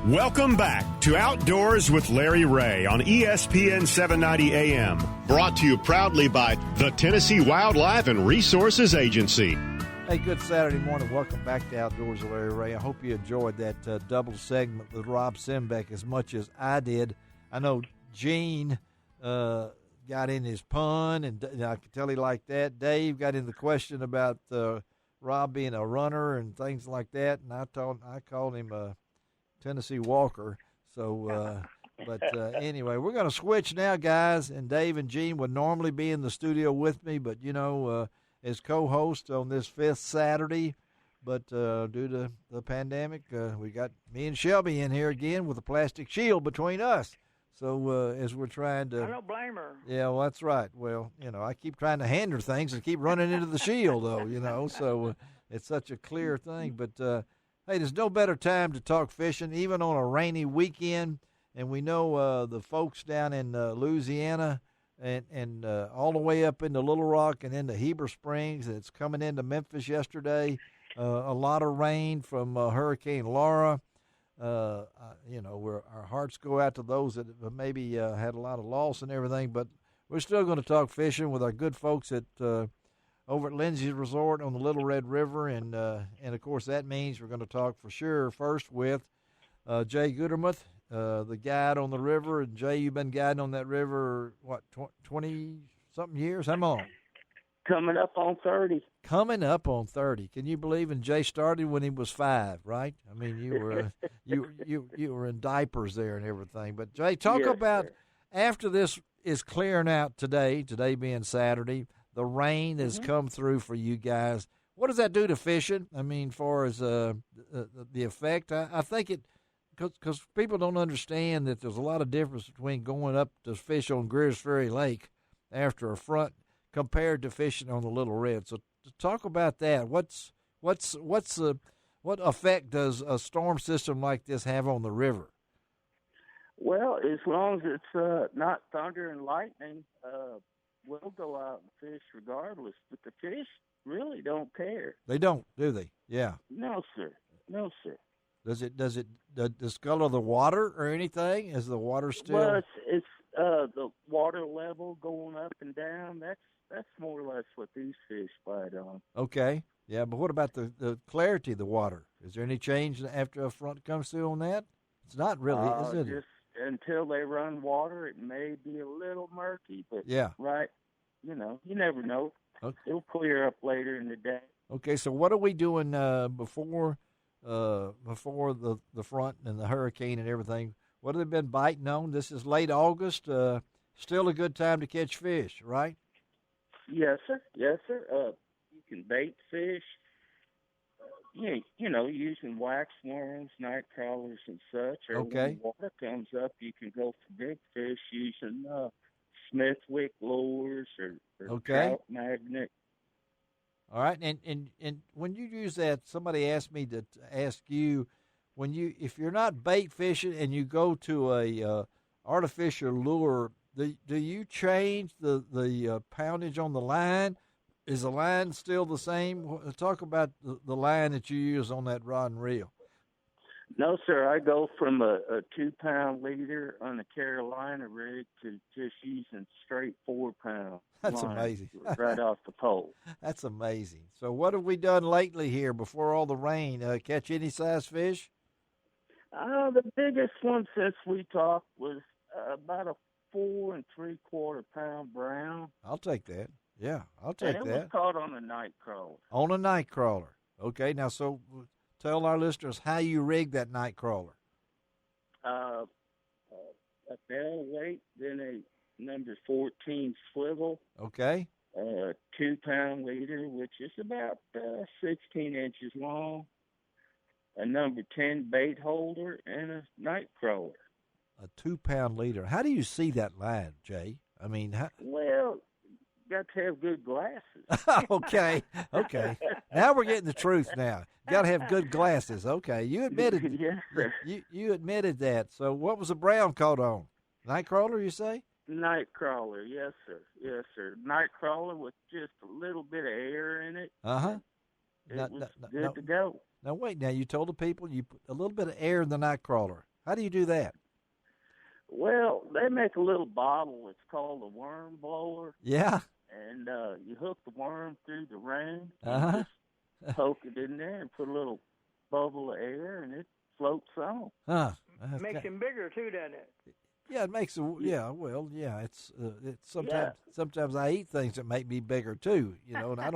Welcome back to Outdoors with Larry Ray on ESPN 790 AM. Brought to you proudly by the Tennessee Wildlife and Resources Agency. Hey, good Saturday morning. Welcome back to Outdoors with Larry Ray. I hope you enjoyed that double segment with Rob Simbeck as much as I did. I know Gene got in his pun, and I could tell he liked that. Dave got in the question about Rob being a runner and things like that, and I called him a Tennessee Walker. So, anyway, we're going to switch now, guys. And Dave and Gene would normally be in the studio with me, but as co-host on this fifth Saturday. But due to the pandemic, we got me and Shelby in here again with a plastic shield between us. So as we're trying to, I don't blame her. Yeah, well, that's right. Well, I keep trying to hinder things and keep running into the shield, though. So it's such a clear thing, but. Hey, there's no better time to talk fishing, even on a rainy weekend. And we know the folks down in Louisiana and all the way up into Little Rock and into Heber Springs. It's coming into Memphis yesterday. A lot of rain from Hurricane Laura. Where our hearts go out to those that maybe had a lot of loss and everything. But we're still going to talk fishing with our good folks at over at Lindsey's Resort on the Little Red River, and of course that means we're going to talk for sure first with Jay Gutermuth, the guide on the river. And Jay, you've been guiding on that river, what, 20-something years? How long? Coming up on 30. Coming up on 30. Can you believe? And Jay started when he was 5, right? I mean, you were you were in diapers there and everything. But Jay, talk about sir. After this is clearing out today being Saturday. The rain has come through for you guys. What does that do to fishing? I mean, as far as the effect, I think it, because people don't understand that there's a lot of difference between going up to fish on Greers Ferry Lake after a front compared to fishing on the Little Red. So to talk about that, what effect does a storm system like this have on the river? Well, as long as it's not thunder and lightning, we'll go out and fish regardless. But the fish really don't care. They don't, do they? Yeah. No, sir. No, sir. Does it discolor the water or anything? Is the water still? Well, it's the water level going up and down. That's more or less what these fish bite on. Okay. Yeah, but what about the clarity of the water? Is there any change after a front comes through on that? It's not really, is it? Just until they run water, it may be a little murky, but yeah. Right, you never know. Okay. It'll clear up later in the day. Okay, so what are we doing before the front and the hurricane and everything? What have they been biting on? This is late August. Still a good time to catch fish, right? Yes, sir. Yes, sir. You can bait fish. Using wax worms, night crawlers, and such. Or okay. When water comes up, you can go for big fish using Smithwick lures or trout magnet. All right, and when you use that, somebody asked me to ask you, if you're not bait fishing and you go to a artificial lure, do you change the poundage on the line? Is the line still the same? Talk about the line that you use on that rod and reel. No, sir. I go from a 2-pound leader on a Carolina rig to just using straight 4-pound. That's amazing. Right off the pole. That's amazing. So what have we done lately here before all the rain? Catch any size fish? The biggest one since we talked was about a 4 3/4 pound brown. I'll take that. Yeah, I'll take that. It was caught on a night crawler. On a night crawler. Okay, now so tell our listeners how you rig that night crawler. A barrel weight, then a number 14 swivel. Okay. 2-pound leader, which is about 16 inches long. A number 10 bait holder, and a night crawler. A 2-pound leader. How do you see that line, Jay? I mean, well, got to have good glasses. Okay. Now we're getting the truth. Now got to have good glasses. Okay, you admitted. Yes, sir. You admitted that. So what was the brown caught on? Night crawler, you say? Night crawler, yes, sir. Yes, sir. Night crawler with just a little bit of air in it. It was good to go. Now wait. Now you told the people you put a little bit of air in the night crawler. How do you do that? Well, they make a little bottle. It's called a worm blower. Yeah. And you hook the worm through the ring. Uh-huh. Just poke it in there and put a little bubble of air, and it floats on. Huh. Makes him bigger too, doesn't it? Yeah, it makes it's sometimes I eat things that make me bigger too, and I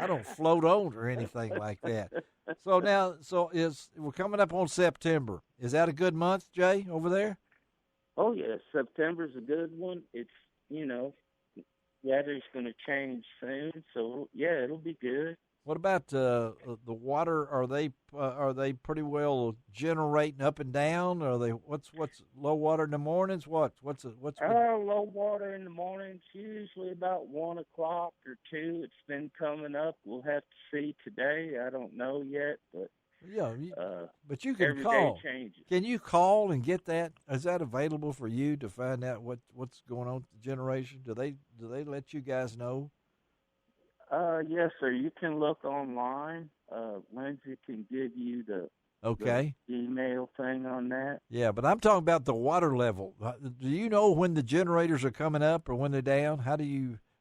don't float on or anything like that. So we're coming up on September. Is that a good month, Jay, over there? Oh yeah, September's a good one. It's weather's going to change soon, so yeah, it'll be good. What about the water? Are they pretty well generating up and down? Are they what's low water in the mornings? What's low water in the mornings? Usually about 1 o'clock or 2. It's been coming up. We'll have to see today. I don't know yet, but but you can every call. day changes. Can you call and get that? Is that available for you to find out what's going on with the generation? Do they let you guys know? Yes, sir. You can look online. Lindsey can give you the email thing on that. Yeah, but I'm talking about the water level. Do you know when the generators are coming up or when they're down?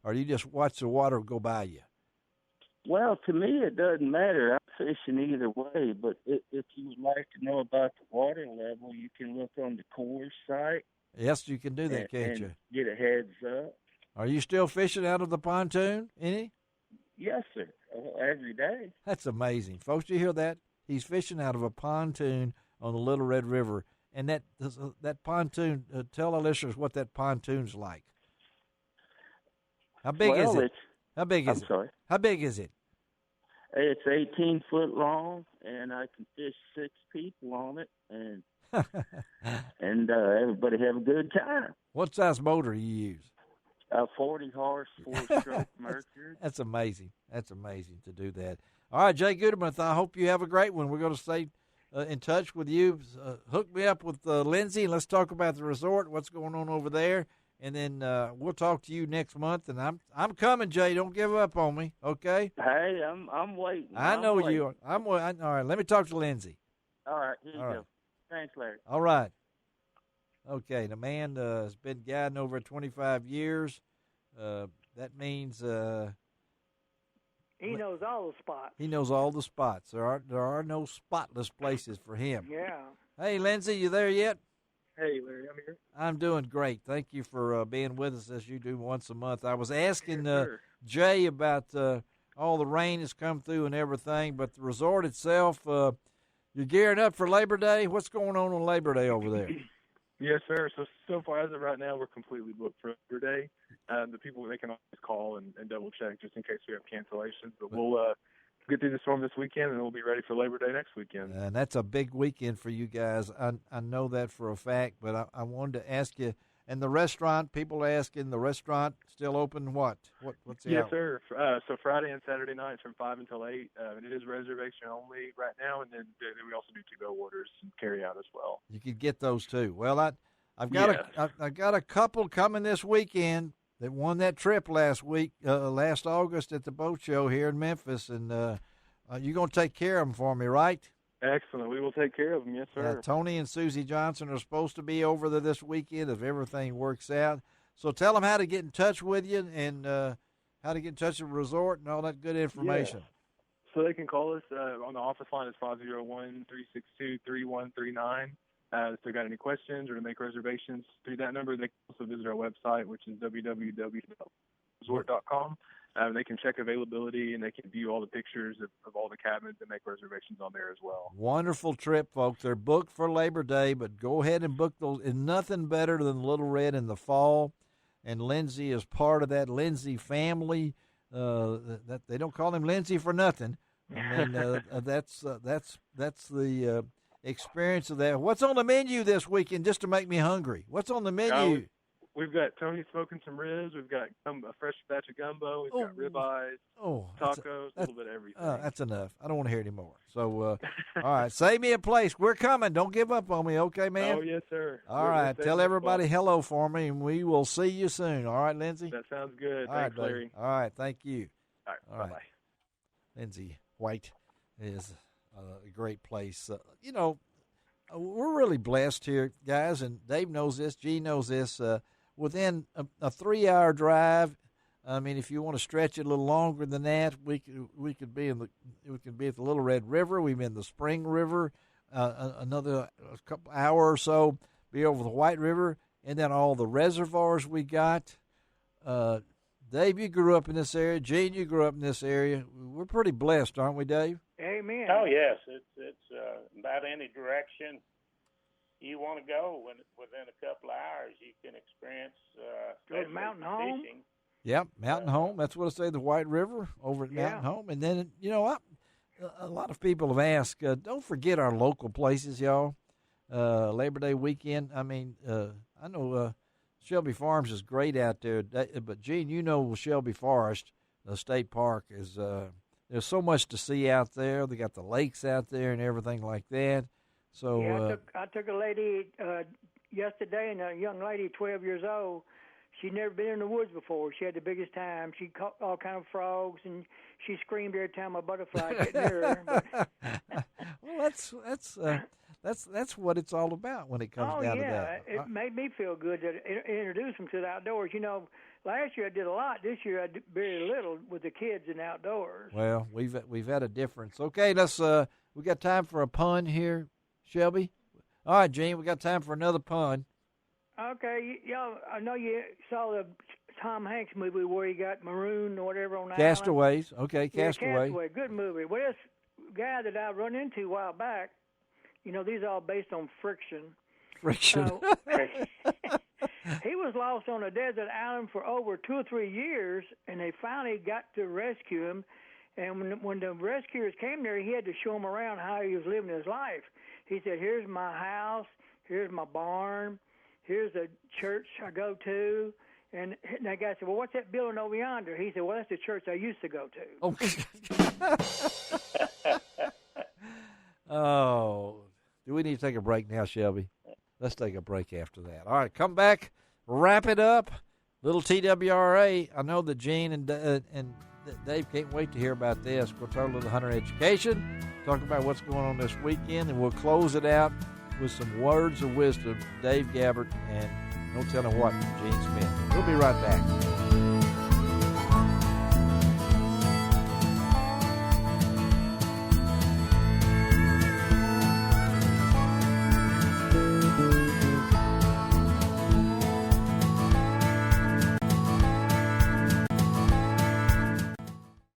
Or you just watch the water go by you? Well, to me, it doesn't matter. I'm fishing either way, but if you would like to know about the water level, you can look on the Corps site. Yes, you can do that, can't you? Get a heads up. Are you still fishing out of the pontoon, any? Yes, sir. Every day. That's amazing. Folks, do you hear that? He's fishing out of a pontoon on the Little Red River. And that pontoon, tell our listeners what that pontoon's like. How big is it? How big is it? I'm sorry. How big is it? It's 18 foot long, and I can fish 6 people on it, and everybody have a good time. What size motor do you use? 40 horse, 4-stroke Mercury. That's amazing. That's amazing to do that. All right, Jay Gutermuth, I hope you have a great one. We're going to stay in touch with you. Hook me up with Lindsey, and let's talk about the resort, what's going on over there. And then we'll talk to you next month. And I'm coming, Jay. Don't give up on me, okay? Hey, I'm waiting. I know you are. All right, let me talk to Lindsey. All right, here you go. Thanks, Larry. All right. Okay, the man has been guiding over 25 years. That means he knows all the spots. He knows all the spots. There are no spotless places for him. Yeah. Hey, Lindsey, you there yet? Hey, Larry, I'm here. I'm doing great. Thank you for being with us as you do once a month. I was asking Jay about all the rain that's come through and everything, but the resort itself, you're gearing up for Labor Day. What's going on Labor Day over there? Yes, sir. So far as of right now, we're completely booked for Labor Day. The people, they can always call and double check just in case we have cancellations. But we'll get through the storm this weekend, and we'll be ready for Labor Day next weekend. And that's a big weekend for you guys. I know that for a fact, but I wanted to ask you, and the restaurant, people asking, the restaurant still open what? What's the Yes, hour? sir. So Friday and Saturday nights from 5 until 8, and it is reservation only right now, and then we also do to-go orders and carry out as well. You could get those too. Well, I've got a couple coming this weekend that won that trip last August at the boat show here in Memphis, and you're going to take care of them for me, right? Excellent. We will take care of them, yes, sir. Tony and Susie Johnson are supposed to be over there this weekend if everything works out. So tell them how to get in touch with you and how to get in touch with the resort and all that good information. Yeah. So they can call us on the office line. It's 501-362-3139. If they've got any questions or to make reservations through that number, they can also visit our website, which is www.resort.com. They can check availability, and they can view all the pictures of all the cabins and make reservations on there as well. Wonderful trip, folks. They're booked for Labor Day, but go ahead and book those. And nothing better than Little Red in the fall. And Lindsey is part of that Lindsey family. That they don't call him Lindsey for nothing. I mean, that's the experience of that. What's on the menu this weekend, just to make me hungry? What's on the menu? We've got Tony smoking some ribs. We've got a fresh batch of gumbo. We've got ribeyes, tacos, a little bit of everything. That's enough. I don't want to hear any more. So, all right, save me a place. We're coming. Don't give up on me, okay, man? Oh, yes, sir. All right, tell everybody hello for me, and we will see you soon. All right, Lindsey? That sounds good. All Thanks, right, Larry. All right, thank you. All right, bye-bye. Lindsey White is a great place. we're really blessed here, guys, and Dave knows this, Gene knows this. Within a 3-hour drive, I mean, if you want to stretch it a little longer than that, we could be at the Little Red River. We've been in the Spring River. Another couple hour or so, be over the White River, and then all the reservoirs we got. Dave, you grew up in this area. Gene, you grew up in this area. We're pretty blessed, aren't we, Dave? Amen. Oh yes, it's about any direction you want to go. Within a couple of hours, you can experience Go to Mountain Home. fishing. Yep, Mountain Home. That's what I say, the White River over at Mountain Home. And then, you know, a lot of people have asked, don't forget our local places, y'all. Labor Day weekend. I mean, I know Shelby Farms is great out there, but Gene, you know Shelby Forest, the state park, is there's so much to see out there. They got the lakes out there and everything like that. So yeah, I took a lady yesterday, and a young lady, 12 years old. She'd never been in the woods before. She had the biggest time. She caught all kind of frogs, and she screamed every time a butterfly got near her. Well, that's what it's all about when it comes down to that. It made me feel good to introduce them to the outdoors. You know, last year I did a lot. This year I did very little with the kids in the outdoors. Well, we've had a difference. Okay, let's we got time for a pun here, Shelby. All right, Gene, we got time for another pun. Okay, y'all. I know you saw the Tom Hanks movie where he got marooned or whatever on the Castaways. island. Okay, Yeah, Castaway. Castaway, good movie. Well, this guy that I run into a while back, you know, these are all based on friction. Friction. So, he was lost on a desert island for over 2 or 3 years, and they finally got to rescue him. And when the rescuers came there, he had to show them around how he was living his life. He said, here's my house, here's my barn, here's a church I go to. And that guy said, well, what's that building over yonder? He said, well, that's the church I used to go to. Oh, do we need to take a break now, Shelby? Let's take a break after that. All right, come back, wrap it up. Little TWRA. I know that Gene and Dave can't wait to hear about this. We'll talk a little hunter education, talk about what's going on this weekend, and we'll close it out with some words of wisdom from Dave Gabbert and no telling what from Gene Smith. We'll be right back.